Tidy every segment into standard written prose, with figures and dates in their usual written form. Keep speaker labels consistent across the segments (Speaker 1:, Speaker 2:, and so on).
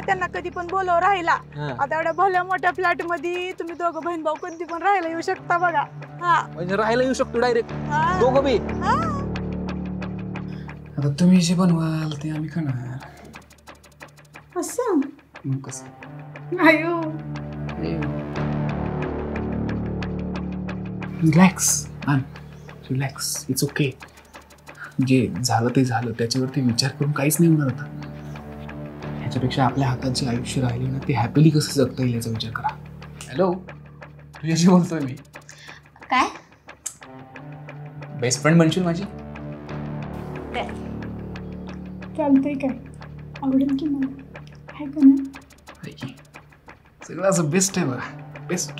Speaker 1: त्यांना कधी पण बोलव राहिला. आता एवढ्या भल्या मोठ्या फ्लॅट मध्ये तुम्ही दोघं बहीण भाऊ कधी पण राहायला येऊ शकता बघा. हा
Speaker 2: म्हणजे राहायला येऊ शकतो डायरेक्ट दोघं बी.
Speaker 3: आता तुम्ही जे बनवाल ते आम्ही खाणार.
Speaker 1: असं
Speaker 3: मग कसं
Speaker 1: आयो
Speaker 3: रिलॅक्स इट्स ओके. जे झालं ते झालं, त्याच्यावरती विचार करून काहीच नाही होणार आता. ह्याच्यापेक्षा आपल्या हातात जे आयुष्य राहिले ना ते हॅपीली कसं जगता येईल याचा विचार करा. हॅलो, तुझ्याशी बोलतोय मी.
Speaker 4: काय
Speaker 3: बेस्ट फ्रेंड म्हणशील माझी?
Speaker 1: चालतंय काय आवडेल की मला आहे का नाही?
Speaker 3: सगळं असं बेस्ट आहे बघा, बेस्ट.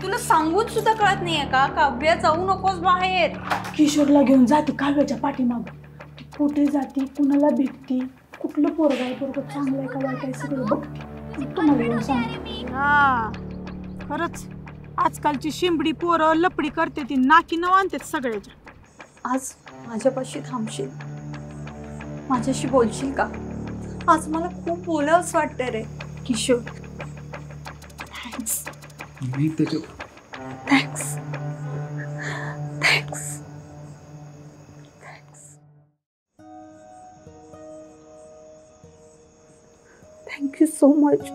Speaker 4: तुला सांगून सुद्धा कळत नाहीये का काव्या जाऊ नकोस बाहेर.
Speaker 1: किशोरला घेऊन जाते काव्याच्या पाठीमाग. ती कुठे जाते, कुणाला भेटते, कुठलं पोरग आहे, पोरग चांगलं आहे का वाईट आहे सगळं बघते. तुम्हाला सांग. हा खरंच आजकालची शिंबडी पोरं लपडी करते ती नाकी न आणतात सगळ्याच्या.
Speaker 4: आज माझ्यापाशी थांबशील, माझ्याशी बोलशील का? आज मला खूप बोलावंच वाटतंय रे किशोर. थँक्स.
Speaker 3: मी त्याच्या
Speaker 4: thanks thanks thank you so much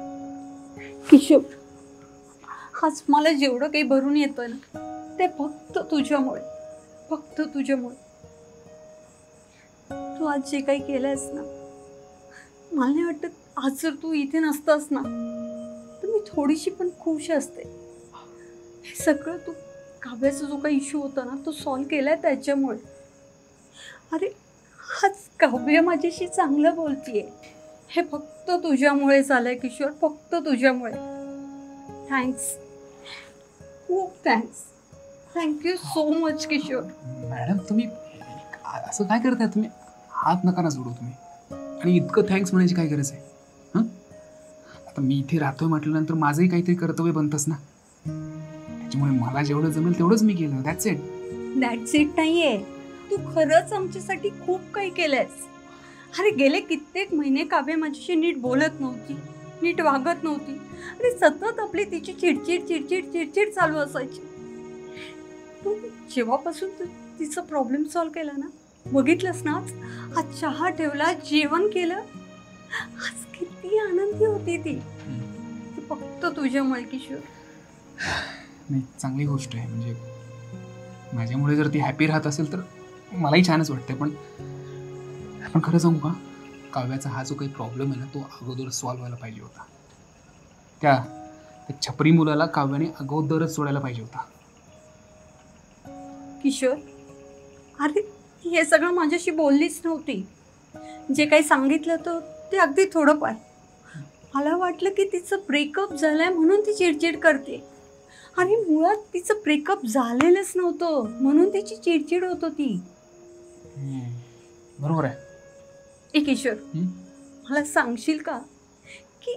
Speaker 4: Kishore. आज मला जेवढं काही भरून येतोय ना ते फक्त तुझ्यामुळे, फक्त तुझ्यामुळे. तू आज जे काही केलंयस ना, मला नाही वाटत आज जर तू इथे नसतास ना तर मी थोडीशी पण खुश असते. हे सगळं तू काव्याचा जो काही इश्यू होता ना तो सॉल्व केलाय त्याच्यामुळे. अरे आज काव्य माझ्याशी चांगलं बोलतीये, हे फक्त तुझ्यामुळे झालंय किशोर, फक्त तुझ्यामुळे. थँक्स, खूप thanks. Thank you so much Kishore.
Speaker 3: Madam तुम्ही असं काय करताय? तुम्ही हात नका ना जोडू तुम्ही. आणि इतकं थँक्स म्हणायची काय गरज आहे? हां, आता मी इथे राहतोय म्हटल्यानंतर माझंही काहीतरी कर्तव्य बनतंच ना. त्याच्यामुळे मला जेवढं जमेल तेवढंच मी केलं. That's it.
Speaker 4: दॅट्स इट नाहीये, तू खरंच आमच्यासाठी खूप काही केलंयस. अरे गेले कित्येक महिने काव्य माझ्याशी नीट बोलत नव्हती, नीट वागत नव्हती आणि सतत आपली तिची चिडचिड चिडचिड चिडचिड चालू असायची. तू जेव्हापासून तिचा प्रॉब्लेम सॉल्व केला ना, बघितलंस ना, आज चहा ठेवला, जेवण केलं, आज किती आनंदी होती ती. फक्त तुझ्यामुळे किशोर.
Speaker 3: नाही, चांगली गोष्ट आहे. म्हणजे माझ्यामुळे जर ती हॅपी राहत असेल तर मलाही छानच वाटतंय. पण खरं सांगू का, काव्याचा हा जो काही प्रॉब्लेम आहे ना तो अगोदर सॉल्व्ह व्हायला पाहिजे होता. त्या छपरी मुलाला काव्याने अगोदरच सोडायला पाहिजे होता.
Speaker 4: किशोर, अरे हे सगळं माझ्याशी बोललीच नव्हती. जे काही सांगितलं तर ते अगदी थोडंफार. मला वाटलं की तिचं ब्रेकअप झालंय म्हणून ती चिडचिड करते. आणि मुळात तिचं ब्रेकअप झालेलंच नव्हतं म्हणून तिची चिडचिड होत होती.
Speaker 3: बरोबर आहे.
Speaker 4: ए किशोर, मला सांगशील का की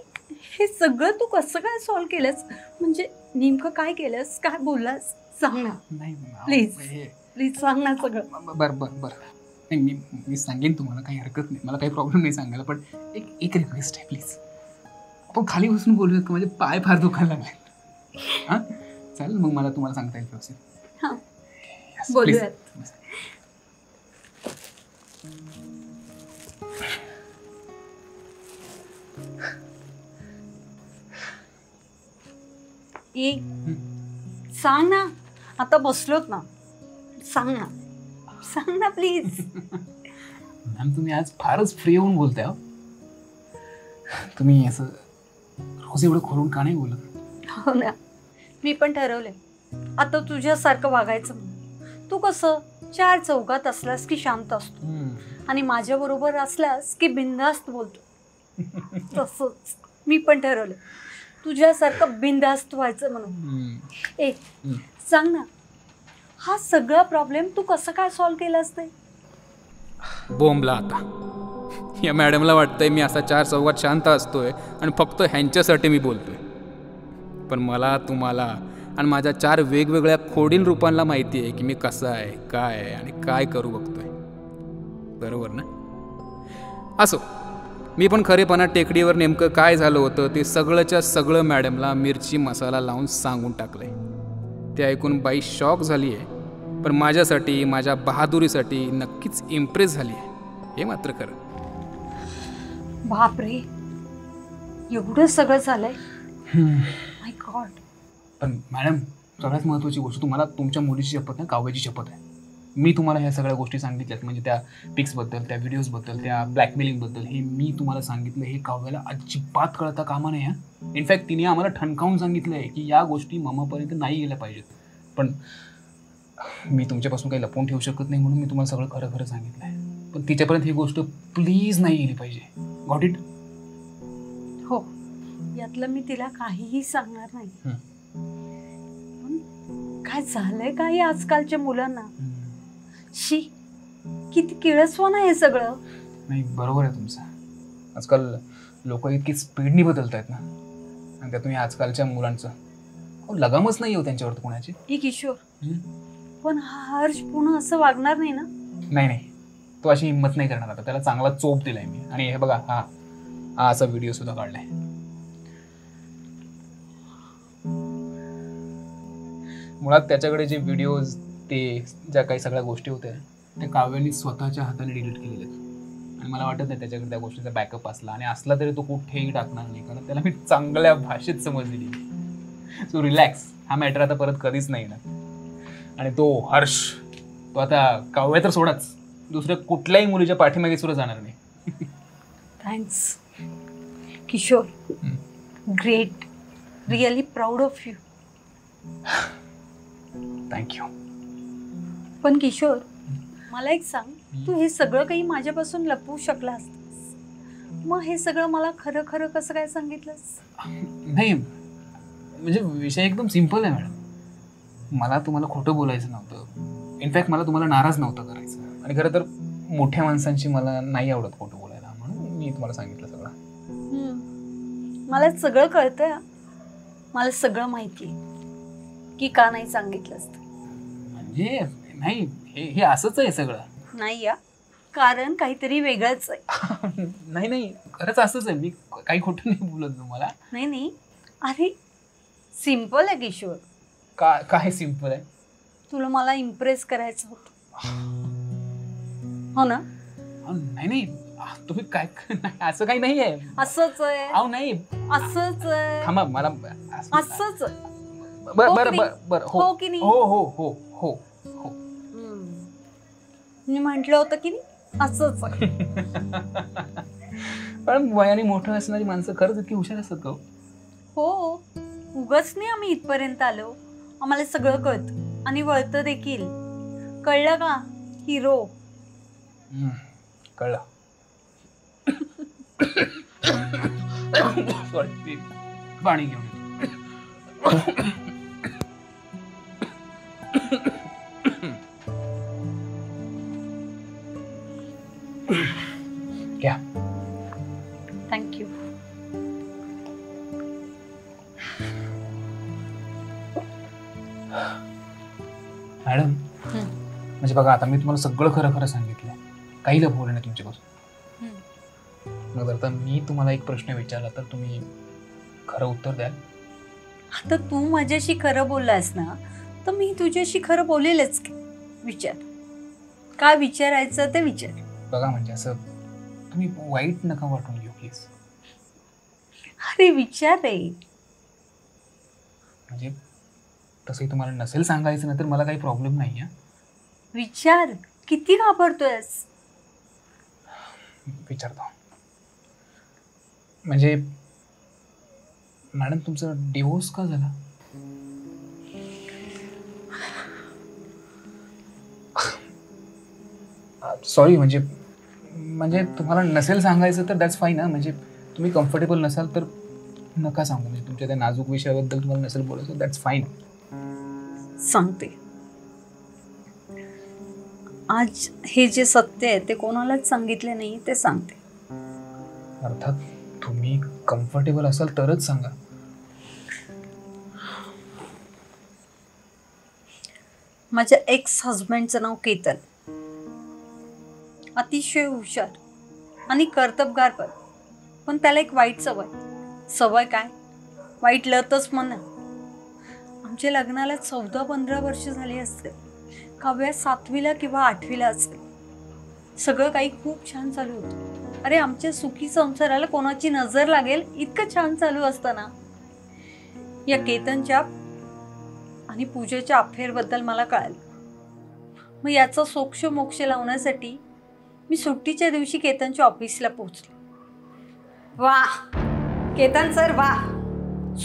Speaker 4: हे सगळं तू कसं काय सॉल्व केलंस? म्हणजे नेमकं काय केलंस, काय बोललास? सांग ना प्लीज, प्लीज सांग ना सगळं.
Speaker 3: बरं नाही, मी सांगेन तुम्हाला, काही हरकत नाही, मला काही प्रॉब्लेम नाही सांगायला. पण एक रिक्वेस्ट आहे प्लीज, आपण खाली बसून बोलूयात का? माझे पाय फार दुखायला लागले. हां चालेल, मग मला तुम्हाला सांगता येईल व्यवस्थित.
Speaker 4: हां बोलूयात. सांग ना, आता बसलोत ना, सांग ना प्लीज.
Speaker 3: मॅम तुम्ही आज फारच फ्री होऊन बोलताय. तुम्ही असं रोज एवढं खोलून का नाही बोलत?
Speaker 4: हो ना, मी पण ठरवलंय आता तुझ्यासारखं वागायचं. तू कसं चार चौकात असलास की शांत असतो आणि माझ्या बरोबर असलास की बिनधास्त बोलतो, तसंच मी पण ठरवलं तुझ्यासारखं बिनधास्त व्हायचं म्हणून. सांग ना, हा सगळा प्रॉब्लेम तू कसं काय सॉल्व केला असते?
Speaker 2: बोंबला आता. या मॅडमला वाटतंय मी असा चार चौकात शांत असतोय आणि फक्त ह्यांच्यासाठी मी बोलतोय. पण मला, तुम्हाला आणि माझ्या चार वेगवेगळ्या खोडील रूपांना माहिती आहे की मी कसा आहे, काय आहे आणि काय करू बघतोय. बरोबर ना? असो, मी पण खरेपणा टेकडीवर नेमकं काय झालं होतं ते सगळंच्या सगळं मॅडमला मिरची मसाला लावून सांगून टाकलंय. ते ऐकून बाई शॉक झाली आहे, पण माझ्यासाठी माझ्या बहादुरीसाठी नक्कीच इम्प्रेस झाली आहे, हे मात्र खरं.
Speaker 4: बापरे, एवढं सगळं झालंय. माय गॉड.
Speaker 3: पण मॅडम, सगळ्यात महत्त्वाची गोष्ट, तुम्हाला तुमच्या मुलीची शपथ नाही, काव्याची शपथ आहे. मी तुम्हाला ह्या सगळ्या गोष्टी सांगितल्यात, म्हणजे त्या पिक्सबद्दल, त्या व्हिडिओजबद्दल, त्या ब्लॅकमेलिंगबद्दल, हे मी तुम्हाला सांगितलं. हे काव्याला अजिबात कळता कामा नाही. इनफॅक्ट तिने आम्हाला ठणकावून सांगितलं आहे की या गोष्टी मामापर्यंत नाही गेल्या पाहिजेत. पण मी तुमच्यापासून काही लपवून ठेवू शकत नाही, म्हणून मी तुम्हाला सगळं खरं खरं सांगितलं आहे. पण तिच्यापर्यंत ही गोष्ट प्लीज नाही गेली पाहिजे. Got it?
Speaker 4: हो, यातलं मी तिला काहीही सांगणार नाही. पण काय झालंय काय आजकालच्या मुलांना? शी, किती किळसवान आहे हे सगळं.
Speaker 3: नाही, बरोबर आहे तुमचं. आजकाल लोक इतकी स्पीडनी बदलत आहेत ना, आणि त्या तुम्ही आजकालच्या मुलांचं लगामच नाही हो त्यांच्यावर कोणाची.
Speaker 4: ही किशोर, पण हा हर्ष पुन्हा असं वागणार नाही ना?
Speaker 3: नाही नाही, तो अशी हिंमत नाही करणार. आता त्याला चांगला चोप दिलाय मी. आणि हे बघा, हा हा असा व्हिडिओ सुद्धा काढलाय. मुळात त्याच्याकडे जे व्हिडिओज, ते ज्या काही सगळ्या गोष्टी होत्या त्या काव्याने स्वतःच्या हाताने डिलीट केलेल्या आहेत. आणि मला वाटत नाही त्याच्याकडे त्या गोष्टीचा बॅकअप असला, आणि असला तरी तो कुठेही टाकणार नाही, कारण त्याला मी चांगल्या भाषेत समजलेली. सो रिलॅक्स, हा मॅटर आता परत कधीच नाही ना. आणि तो हर्ष, तो आता काव्या तर सोडाच, दुसऱ्या कुठल्याही मुलीच्या पाठीमागे सुद्धा जाणार नाही.
Speaker 4: Thanks Kishore, great, really proud of you.
Speaker 3: Thank you.
Speaker 4: पण किशोर, मला एक सांग, तू हे सगळं काही माझ्यापासून लपवू शकला असतास, मग हे सगळं मला खरं खरं कसं काय सांगितलंस?
Speaker 3: नाही, म्हणजे विषय एकदम सिम्पल आहे मॅडम. मला तुम्हाला खोटं बोलायचं नव्हतं. इनफॅक्ट मला तुम्हाला नाराज नव्हतं करायचं. आणि खरं तर मोठ्या माणसांशी मला नाही आवडत खोटं बोलायला, म्हणून मी तुम्हाला सांगितलं सगळं.
Speaker 4: मला सगळं कळतंय, मला सगळं माहिती आहे की का नाही सांगितलं असतं.
Speaker 3: म्हणजे नाही, हे असंच आहे सगळं.
Speaker 4: नाही या, कारण काहीतरी वेगळंच आहे.
Speaker 3: नाही नाही, खरंच असंच आहे. मी काही खोटं नाही बोलत तुम्हाला.
Speaker 4: नाही नाही, अरे सिम्पल आहे किशोर.
Speaker 3: काय सिम्पल आहे?
Speaker 4: तुला मला इम्प्रेस करायचं होतं, हो ना?
Speaker 3: नाही नाही, तुम्ही काय, असं काही नाही आहे.
Speaker 4: असंच आहे.
Speaker 3: अहो नाही,
Speaker 4: असंच आहे.
Speaker 3: थांबा, मला
Speaker 4: असंच.
Speaker 3: बरं बरं बरं,
Speaker 4: हो की नाही?
Speaker 3: हो हो हो हो हो.
Speaker 4: मी म्हटलं होतं की नाही असंच आहे.
Speaker 3: पण वयाने मोठं असणारी माणसं खरंच इतकी हुशार असतात का?
Speaker 4: हो, उगाच नाही आम्ही इथपर्यंत आलो. आम्हाला सगळं कळतं आणि वळतं देखील. कळलं का हिरो?
Speaker 3: कळलं. सॉरी, पाणी घेऊन. क्या?
Speaker 4: थँक्यू.
Speaker 3: मॅडम, म्हणजे बघा, आता मी तुम्हाला सगळं खरं खरं सांगितलं, काही लपवलं नाही तुमच्यापासून. मग आता मी तुम्हाला एक प्रश्न विचारला तर तुम्ही खरं उत्तर द्याल?
Speaker 4: आता तू माझ्याशी खरं बोललास ना, तर मी तुझ्याशी खरं बोलेलच की. विचार, काय विचारायचं ते विचार.
Speaker 3: बघा, म्हणजे असं तुम्ही वाईट नका वाटून घेऊ प्लीज.
Speaker 4: अरे विचार रे.
Speaker 3: म्हणजे तसंही तुम्हाला नसेल सांगायचं ना तर मला काही प्रॉब्लेम नाही आहे.
Speaker 4: विचार, किती घाबरतोयस?
Speaker 3: विचारतो. म्हणजे मॅडम, तुमचा डिवोर्स का झाला? सॉरी, म्हणजे तुम्हाला नसेल सांगायचं तर दॅट्स फाईन. म्हणजे तुम्ही कम्फर्टेबल नसाल तर नका सांगू. म्हणजे तुमच्या त्या नाजूक विषयाबद्दल तुम्हाला नसेल बोलायचं, दॅट्स फाईन.
Speaker 4: सांगते. आज हे जे सत्य आहे ते कोणालाच सांगितले नाही, ते सांगते.
Speaker 3: अर्थात तुम्ही कम्फर्टेबल असाल तरच सांगा.
Speaker 4: माझ्या एक्स हजबंडचं नाव केतन. अतिशय हुशार आणि कर्तबगार पण. पण त्याला एक वाईट सवय. सवय काय, वाईट लतच म्हणा. आमच्या लग्नाला 14-15 वर्ष झाली असते. काव्या 7वीला किंवा 8वीला असेल. सगळं काही खूप छान चालू होतं. अरे आमच्या सुखी संसाराला कोणाची नजर लागेल इतकं छान चालू असताना या केतनच्या आणि पूजेच्या अफेअरबद्दल मला कळालं. मग याचा सोक्ष मोक्ष लावण्यासाठी मी सुट्टीच्या दिवशी केतनच्या ऑफिसला पोहोचले. वा केतन सर, वा,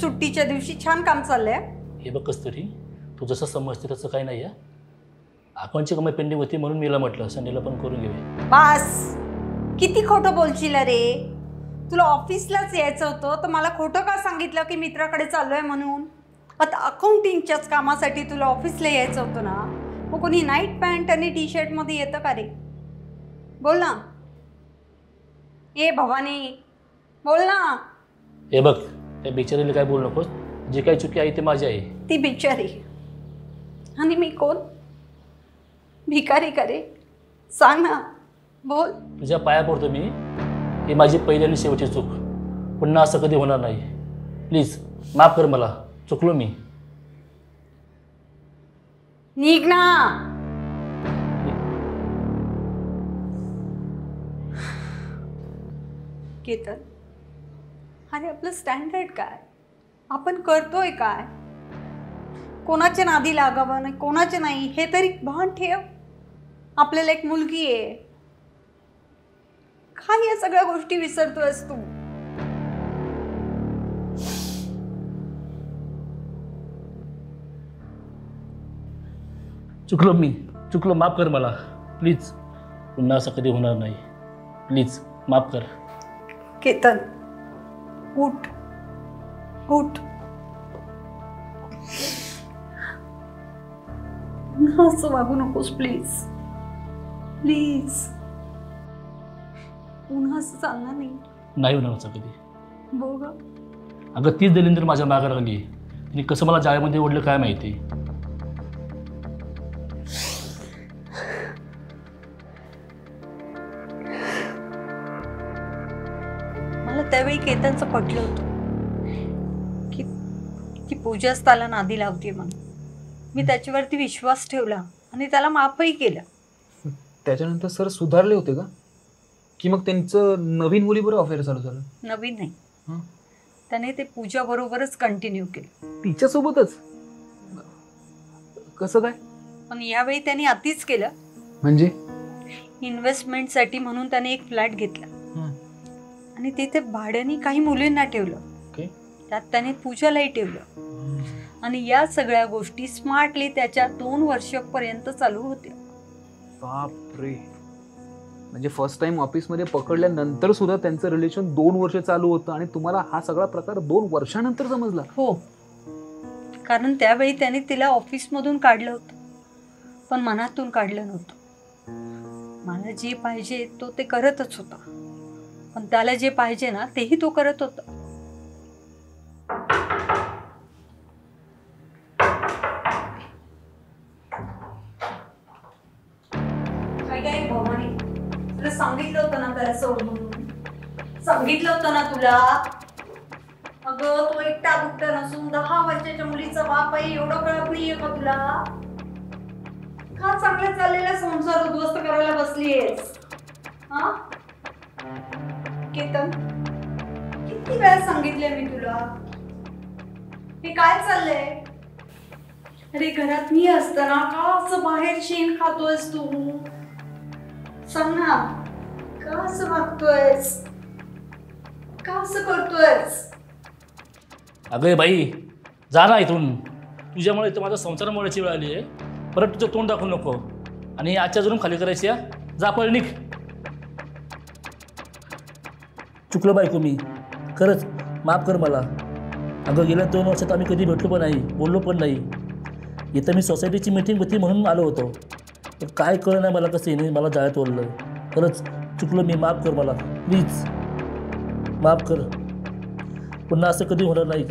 Speaker 4: सुट्टीच्या दिवशी छान काम चाललंय.
Speaker 5: हे बघ कस्तुरी, तू जसं समजते तसं काही नाही आहे. अकाउंटची कमाई पेंडिंग होती म्हणून मीला म्हटलं संडेला पण करून घेऊया.
Speaker 4: बास, किती खोटं बोलशील रे. तुला ऑफिसलाच यायचं होतं तर मला खोटं का सांगितलं की मित्राकडे चाललोय म्हणून. आता अकाउंटिंगच्याच कामासाठी तुला ऑफिसला यायचं होतं ना. मग कोणी नाईट पॅन्ट आणि टी शर्टमध्ये येतं का रे? बोल ना. ए भवानी, बोल ना.
Speaker 5: हे बघ, त्या बिचारीला काय बोलू नकोस. जी काही चुकी आहे ती माझी आहे.
Speaker 4: ती बिचारी आणि मी कोण? भिकारी का रे? सांग ना, बोल.
Speaker 5: तुझ्या पाया पडतो मी. ही माझी पहिली आणि शेवटची चूक. पुन्हा असं कधी होणार नाही. प्लीज माफ कर मला. चुकलो मी.
Speaker 4: निघ ना. केतन, अरे आपलं स्टँडर्ड काय? आपण करतोय काय? कोणाच्या नादी लागावं नाही, कोणाचे नाही हे तरी भान ठेव. आपल्याला एक मुलगी आहे. काय या सगळ्या गोष्टी विसरतोयस तू?
Speaker 5: चुकलो मी. चुकलो, माफ कर मला. प्लीज पुन्हा असं कधी होणार नाही. प्लीज माफ कर.
Speaker 4: केतन, उठ उठ. असं वागू नकोस प्लीज. प्लीज पुन्हा असं चालणार नाही.
Speaker 5: नाही होणार असं कधी.
Speaker 4: बघ
Speaker 5: अगं तीच दलिंदर माझ्या मागे लागली. तिने कसं मला जाळ्यामध्ये ओढलं काय माहिती.
Speaker 4: मला त्यावेळी केतनचं पटलं होतं की पूजाच त्याला नादी लावते म्हणून. मी त्याच्यावरती विश्वास ठेवला आणि त्याला माफही केलं.
Speaker 3: त्याच्यानंतर सर सुधारले होते का, की मग त्यांचं नवीन मुलीबरोबर अफेअर चालू झालं?
Speaker 4: नवीन नाही, त्याने ते पूजा बरोबरच कंटिन्यू केलं.
Speaker 3: तिच्यासोबतच? कसं काय?
Speaker 4: पण यावेळी त्याने अतिच केलं.
Speaker 3: म्हणजे
Speaker 4: इन्व्हेस्टमेंटसाठी म्हणून त्याने एक फ्लॅट घेतला आणि तिथे भाड्याने काही मुलींना ठेवलं. त्यात त्याने पूजालाही ठेवलं आणि या सगळ्या गोष्टी स्मार्टली त्याच्या 2 वर्षापर्यंत चालू होत्या.
Speaker 3: बापरे, म्हणजे फर्स्ट टाइम ऑफिसमध्ये पकडल्यानंतर सुद्धा त्यांचं रिलेशन 2 वर्ष चालू होतं आणि तुम्हाला हा सगळा प्रकार 2 वर्षानंतर समजला?
Speaker 4: हो, कारण त्यावेळी त्याने तिला ऑफिसमधून काढलं होतं पण मनातून काढलं नव्हतं. मला जे पाहिजे तो ते करतच होता, पण त्याला जे पाहिजे ना तेही तो करत होता. काय भवानी, तुला सांगितलं होतं ना त्याला सोड म्हणून. सांगितलं होतं ना तुला. अगं तो एकटा दुकटा नसून 10 वर्षाच्या मुलीचा बाप आहे, एवढं कळत नाहीये का तुला? का चांगला चाललेला संसार उद्ध्वस्त करायला बसलीयेस? हा केतन, किती वेळा सांगितलंय मी तुला हे काय चाललंय? अरे घरात मी असताना का असं बाहेर शेण खातोयस तू? सांग ना, का असं वागतोयस? का असं करतोयस?
Speaker 5: अगं बाई, जा ना इथून. तुझ्यामुळे इथं माझा संसार मोडायची वेळ आली आहे. परत तुझं तोंड दाखवू नको आणि आजच्या जरून खाली करायची. जा पळ, निघ. चुकलो बायको मी, खरंच माफ कर मला. अगं गेल्या 2 वर्षात आम्ही कधी भेटलो पण नाही, बोललो पण नाही. इथं मी सोसायटीची मीटिंग होती म्हणून आलो होतो, तर काय कळलं नाही मला कसं येणे मला जाळ्यात ओढलं. खरंच चुकलो मी, माफ कर मला. प्लीज माफ कर. पुन्हा असं कधी होणार नाही.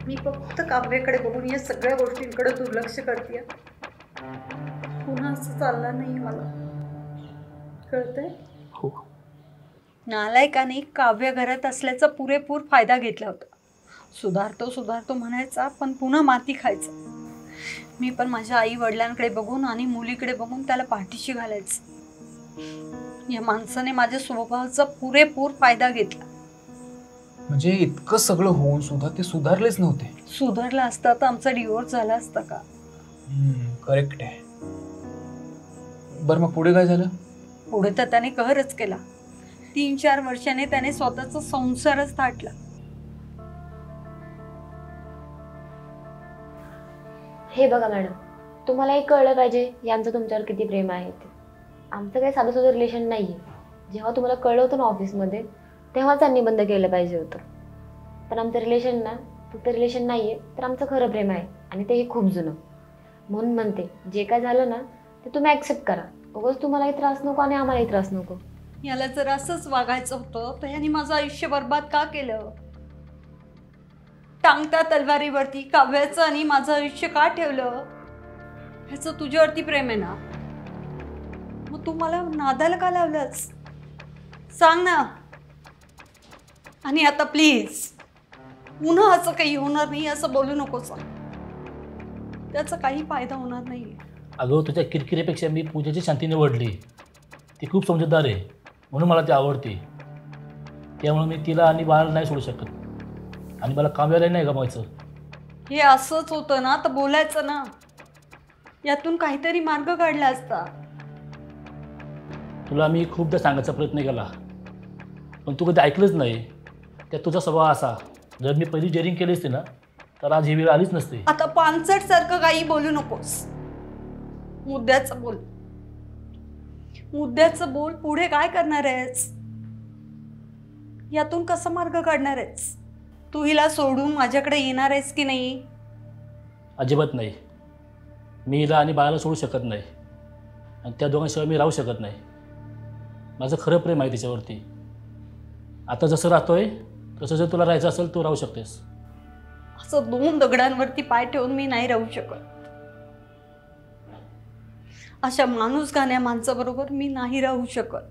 Speaker 4: मी फक्त काव्याकडे बघून या सगळ्या गोष्टींकडे दुर्लक्ष करते. पुन्हा असं चालणार नाही मला, कळतंय?
Speaker 5: हो.
Speaker 4: नालायकाने काव्य घरात असल्याचा पुरेपूर फायदा घेतला होता. सुधारतो म्हणायचा, पण पुन्हा माती खायचा. मी पण माझ्या आई वडिलांकडे बघून आणि मुलीकडे बघून त्याला पाठीशी घालायचं. या माणसाने माझ्या स्वभावाचा पुरेपूर फायदा घेतला.
Speaker 3: म्हणजे इतकं सगळं होऊन सुद्धा ते सुधारलेच नव्हते.
Speaker 4: सुधारला असता तर आमचा डिवोर्स झाला असता का?
Speaker 3: करेक्ट आहे. बरं मग पुढे काय झालं?
Speaker 4: पुढे तर त्याने कहरच केला. 3-4 वर्षाने त्याने स्वतःचा संसारच थाटला.
Speaker 6: हे बघा मॅडम, तुम्हाला एक कळलं पाहिजे यांचं तुमच्यावर किती प्रेम आहे ते. आमचं काही साधं सुद्धा रिलेशन नाही आहे. जेव्हा तुम्हाला कळलं होतं ना ऑफिसमध्ये, तेव्हाच त्यांनी बंद केलं पाहिजे होतं. पण आमचं रिलेशन ना फक्त रिलेशन नाही आहे, तर आमचं खरं प्रेम आहे आणि तेही खूप जुनं. म्हणून म्हणते, जे काय झालं ना ते तुम्ही ॲक्सेप्ट करा. उगाच तुम्हालाही त्रास नको आणि आम्हालाही त्रास नको.
Speaker 4: याला जर असंच वागायचं होतं तर ह्यानी माझं आयुष्य बर्बाद का केलं? टांगत्या तलवारीवरती काव्याचं आणि माझं आयुष्य का ठेवलं? ह्याचं तुझ्यावरती प्रेम आहे ना, मग तू मला नादाला का लावलंस? सांग ना. आणि आता प्लीज पुन्हा असं काही होणार नाही असं बोलू नकोस. त्याचा काही फायदा होणार नाही.
Speaker 5: अगं, तुझ्या किरकिरीपेक्षा मी पूजाची शांती निवडली. ती खूप समजूतदार आहे, म्हणून मला ती आवडते. त्यामुळे मी तिला आणि बाळाला नाही सोडू शकत, आणि मला काव्याला नाही गमायचं.
Speaker 4: हे असंच होतं ना तर बोलायचं ना, यातून काहीतरी मार्ग काढला असता.
Speaker 5: तुला मी खूपदा सांगायचा प्रयत्न केला, पण तू कधी ऐकलंच नाही. त्यात तुझा स्वभाव असा, जर मी पहिली डेअरिंग केली असते ना तर आज ही वेळ आलीच नसते.
Speaker 4: आता पानसट सारखं काही बोलू नकोस. मुद्द्याचं बोल. मुद्द्याचं बोल. पुढे काय करणार आहेस? यातून कसा मार्ग काढणार आहेस? तू हिला सोडून माझ्याकडे येणार आहेस की नाही?
Speaker 5: अजिबात नाही. मी हिला आणि बाळाला सोडू शकत नाही, आणि त्या दोघांशिवाय मी राहू शकत नाही. माझं खरं प्रेम आहे तिच्यावरती. आता जसं राहतोय तसं जर तुला राहायचं असेल तू राहू शकतेस.
Speaker 4: असं 2 दगडांवरती पाय ठेवून मी नाही राहू शकत. अशा माणूस गाण्या माणसाबरोबर मी नाही राहू शकत.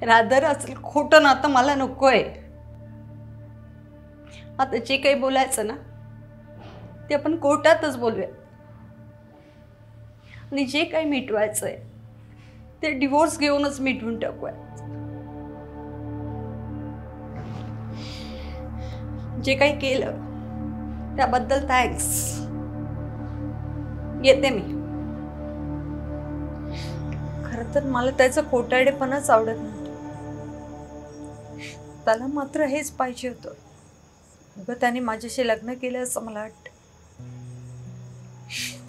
Speaker 4: रादर असेल खोटं नातं मला नकोय. आता जे काही बोलायचं ना ते आपण कोर्टातच बोलूया, आणि जे काही मिटवायचंय ते डिवोर्स घेऊनच मिटवून टाकूया. जे काही केलं त्याबद्दल थँक्स. येते मी. खरं तर मला त्याचं खोटारडेपणाच आवडत नव्हतं. त्याला मात्र हेच पाहिजे होतं. उगाच त्याने माझ्याशी लग्न केलं असं मला वाटतं.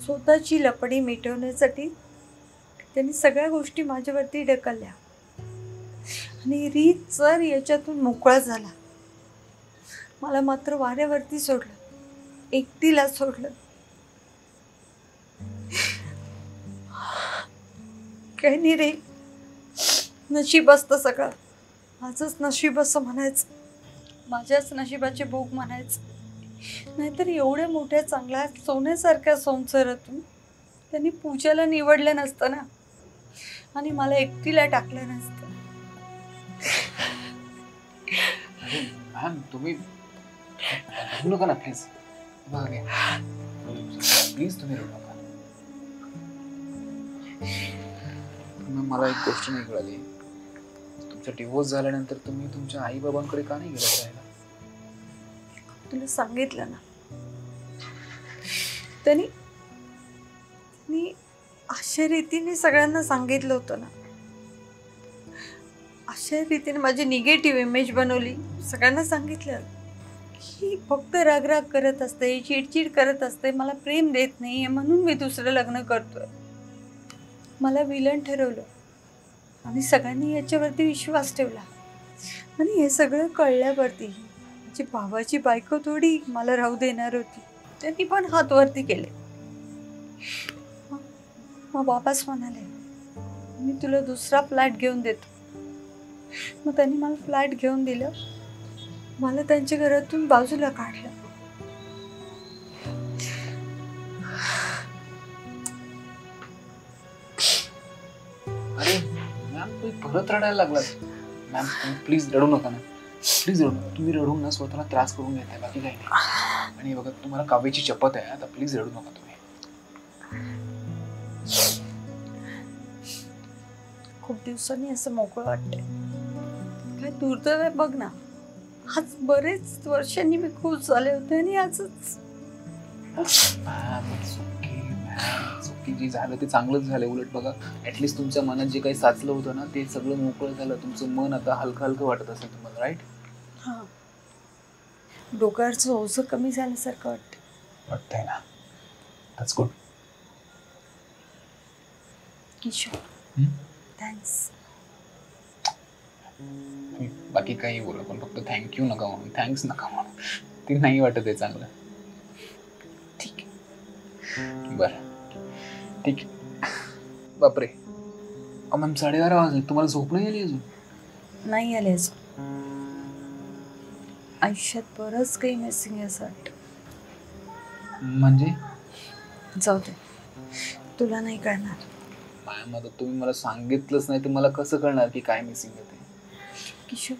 Speaker 4: स्वतःची लपडी मिटवण्यासाठी त्यांनी सगळ्या गोष्टी माझ्यावरती ढकलल्या, आणि रीत जर याच्यातून मोकळा झाला. मला मात्र वाऱ्यावरती सोडलं, एकटीला सोडलं. काही नाही रे, नशीब असतं सगळं. माझंच नशीब असं म्हणायचं, माझ्याच नशिबाचे भोग म्हणायचं. नाहीतर एवढ्या मोठ्या चांगल्या सोन्यासारख्या संसारातून त्यांनी पूजाला निवडलं नसतं ना, आणि मला एकटीला टाकलं नसतं.
Speaker 3: मॅम तुम्ही रडू नका ना प्लीज. प्लीज तुम्ही रडू नका. मला एक गोष्ट नाही कळाली, तुमचा डिवोर्स झाल्यानंतर तुम्ही तुमच्या आई बाबांकडे का नाही गेलात राहायला?
Speaker 4: तुला सांगितलं ना, त्यांनी अशा रीतीने सगळ्यांना सांगितलं होतं ना. अशा रीतीने माझी निगेटिव्ह इमेज बनवली. सगळ्यांना सांगितलं की फक्त रागराग करत असते, चिडचिड करत असते, मला प्रेम देत नाही, म्हणून मी दुसरं लग्न करतोय. मला विलन ठरवलं, आणि सगळ्यांनी याच्यावरती विश्वास ठेवला. आणि हे सगळं कळल्यावरती माझी भावाची बायको थोडी मला राहू देणार होती. त्यांनी पण हात वरती केले. मग बाबाच म्हणाले, मी तुला दुसरा फ्लॅट घेऊन देतो. मग त्यांनी मला फ्लॅट घेऊन दिलं, मला त्यांच्या घरातून बाजूला काढलं.
Speaker 3: अरे मॅम तुम्ही परत रडायला लागलात. मॅम तुम्ही प्लीज रडू नका ना, प्लीज रडू नका. तुम्ही रडून ना स्वतःला त्रास करून घेताय, बाकी काही नाही. आणि बघा तुम्हाला काव्याची शपथ आहे, आता प्लीज रडू नका तुम्ही.
Speaker 4: खूप दिवसांनी असं मोकळं वाटतंय. काय दुर्दैव आहे बघ ना, आज बरेच वर्षांनी मी खुश झाले होते आणि आजच.
Speaker 3: चुकी जे झालं ते चांगलंच झालं. उलट बघा ऍटलिस्ट तुमच्या मनात जे काही साचलं होतं ना ते सगळं मोकळं झालं. तुमचं मन आता हलकं हलकं वाटत असेल तुम्हाला, राईट?
Speaker 4: हा, डोक्यावरचं ओझं कमी झाल्यासारखं
Speaker 3: वाटतंय ना. That's good.
Speaker 4: किशोर, थँक्स.
Speaker 3: बाकी काही बोला पण फक्त थँक्यू नका म्हणून, थँक्स नका म्हणून. ते नाही वाटत आहे चांगलं.
Speaker 4: ठीक आहे.
Speaker 3: बरं ठीक आहे. बापरे मॅम 11:30 वाजले, तुम्हाला झोप नाही आली अजून?
Speaker 4: नाही आले अजून. आयुष्यात बरंच काही मिसिंग आहे असं वाटतं.
Speaker 3: म्हणजे
Speaker 4: जाऊ दे, तुला नाही कळणार.
Speaker 3: मॅम आता तुम्ही मला सांगितलंच नाही तर मला कसं कळणार की काय मिसिंग आहे ते?
Speaker 4: किशोर,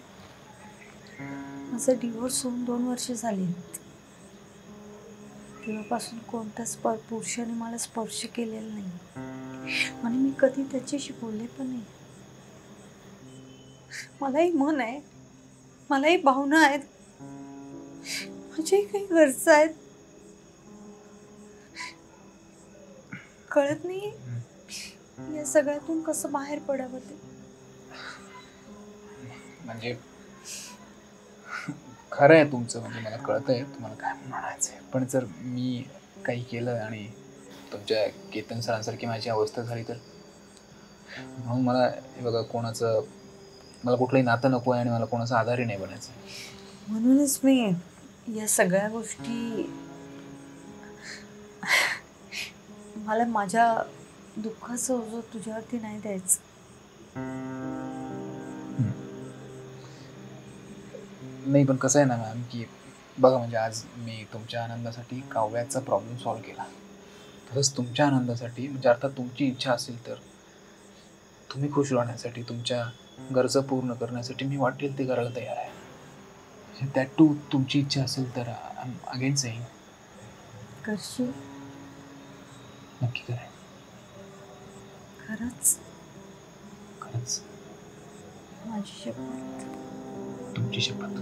Speaker 4: माझा डिवोर्स होऊन 2 वर्ष झाली. तेव्हापासून कोणत्याच पुरुषाने मला स्पर्श केलेला नाही आणि मी कधी त्याच्याशी बोलले पण नाही. मलाही मन आहे, मलाही भावना आहेत, माझ्याही काही गरजा आहेत. कळत नाही या सगळ्यातून कसं बाहेर पडावं ते.
Speaker 3: म्हणजे खरं आहे तुमचं, म्हणजे मला कळतंय तुम्हाला काय म्हणायचंय. पण जर मी काही केलं आणि तुमच्या केतन सरांसारखी माझी अवस्था झाली तर, म्हणून मला हे बघा मला कुठलंही नातं नको आहे आणि मला कोणाचा आधारही नाही बनायचं.
Speaker 4: म्हणूनच मी या सगळ्या गोष्टी, मला माझ्या दुःखाचं ओझं तुझ्यावरती नाही द्यायचं.
Speaker 3: नाही पण कसं आहे ना मॅम की बघा, म्हणजे आज मी तुमच्या आनंदासाठी काव्याचा प्रॉब्लेम सॉल्व्ह केला. तसंच तुमच्या आनंदासाठी, म्हणजे अर्थात तुमची इच्छा असेल तर तुम्ही खुश राहण्यासाठी, तुमच्या गरजा पूर्ण करण्यासाठी मी वाटेल ते करायला तयार आहे. दॅट टू तुमची इच्छा असेल तर आय एम अगेन सेईंग.
Speaker 4: करशील?
Speaker 3: नक्की करेन.
Speaker 4: खरंच?
Speaker 3: खरंच.
Speaker 4: माझी शपथ.
Speaker 3: तुमची शपथ.